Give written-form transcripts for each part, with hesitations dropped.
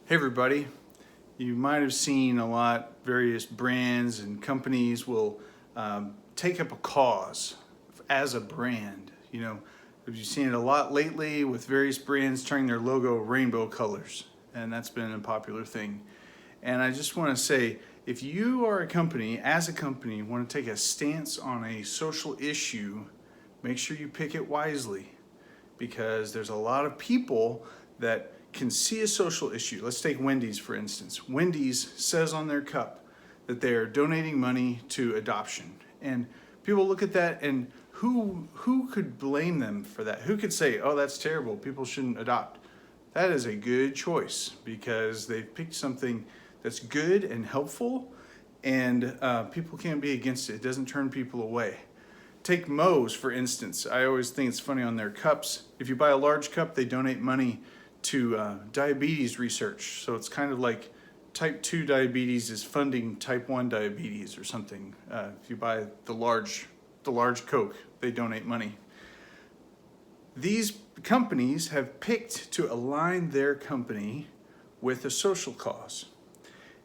Hey everybody, you might have seen a lot, various brands and companies will take up a cause as a brand. Have you seen it a lot lately with various brands turning their logo rainbow colors? And that's been a popular thing. And I just want to say, if you are a company, as a company, want to take a stance on a social issue, make sure you pick it wisely, because there's a lot of people that can see a social issue. Let's take Wendy's, for instance. Wendy's says on their cup that they're donating money to adoption. And people look at that, and who could blame them for that? Who could say, oh, that's terrible, people shouldn't adopt? That is a good choice, because they've picked something that's good and helpful, and people can't be against it. It doesn't turn people away. Take Moe's, for instance. I always think it's funny on their cups. If you buy a large cup, they donate money to diabetes research. So it's kind of like type 2 diabetes is funding type 1 diabetes or something. If you buy the large Coke, they donate money. These companies have picked to align their company with a social cause.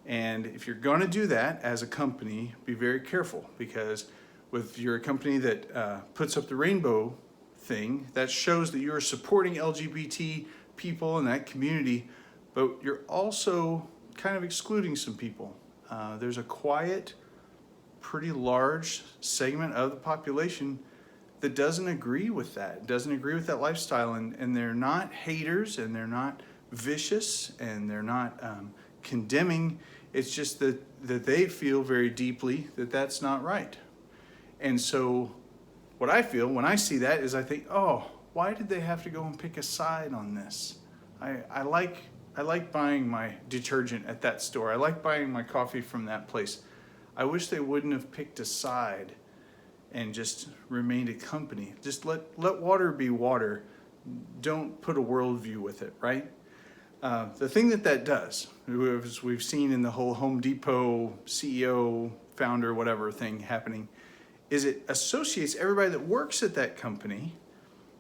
And if you're going to do that as a company, be very careful, because if you're a company that puts up the rainbow thing, that shows that you're supporting LGBT people in that community, but you're also kind of excluding some people. There's a quiet, pretty large segment of the population that doesn't agree with that, lifestyle, and they're not haters, and they're not vicious, and they're not condemning. It's just that they feel very deeply that that's not right. And so what I feel when I see that is I think, oh, why did they have to go and pick a side on this? I like buying my detergent at that store. I like buying my coffee from that place. I wish they wouldn't have picked a side and just remained a company. Just let water be water. Don't put a worldview with it, right? The thing that does, as we've seen in the whole Home Depot CEO, founder, whatever thing happening, is it associates everybody that works at that company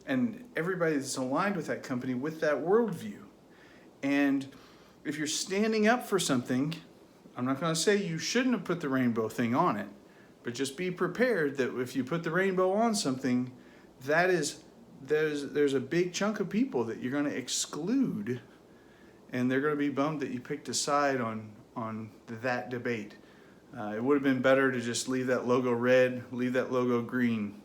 and everybody that's aligned with that company with that worldview. And if you're standing up for something, I'm not going to say you shouldn't have put the rainbow thing on it, but just be prepared that if you put the rainbow on something, there's a big chunk of people that you're going to exclude, and they're going to be bummed that you picked a side on that debate. It would have been better to just leave that logo red, leave that logo green.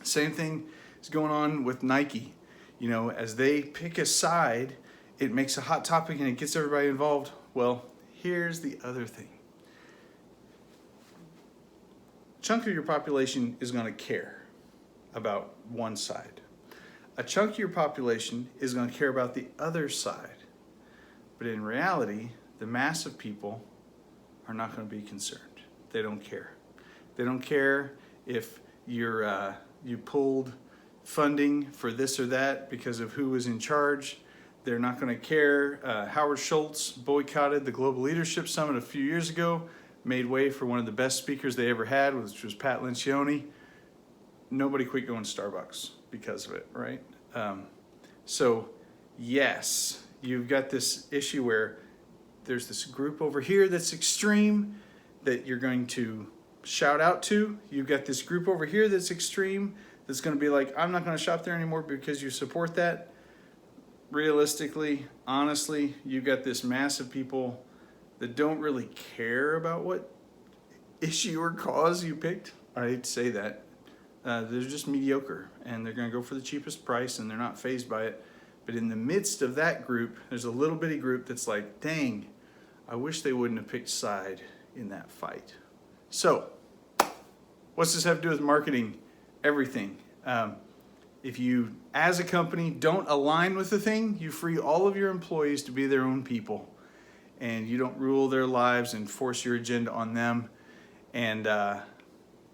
Same thing is going on with Nike. As they pick a side, it makes a hot topic and it gets everybody involved. Well, here's the other thing. A chunk of your population is going to care about one side. A chunk of your population is going to care about the other side. But in reality, the mass of people are not going to be concerned. They don't care. They don't care if you pulled funding for this or that because of who was in charge. They're not going to care. Howard Schultz boycotted the Global Leadership Summit a few years ago, made way for one of the best speakers they ever had, which was Pat Lencioni. Nobody quit going to Starbucks because of it, right? So yes, you've got this issue where there's this group over here that's extreme that you're going to shout out to. You've got this group over here that's extreme that's going to be like, I'm not going to shop there anymore because you support that. Realistically, honestly, you've got this mass of people that don't really care about what issue or cause you picked. I hate to say that. They're just mediocre, and they're going to go for the cheapest price, and they're not fazed by it. But in the midst of that group, there's a little bitty group that's like, dang, I wish they wouldn't have picked side in that fight. So, what's this have to do with marketing? Everything. If you, as a company, don't align with the thing, you free all of your employees to be their own people. And you don't rule their lives and force your agenda on them. And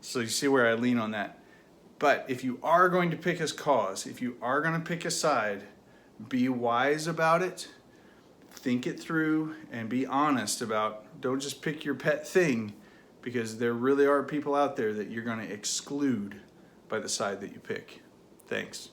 so you see where I lean on that. But if you are going to pick a cause, if you are going to pick a side, be wise about it, think it through, and be honest about, don't just pick your pet thing, because there really are people out there that you're going to exclude by the side that you pick. Thanks.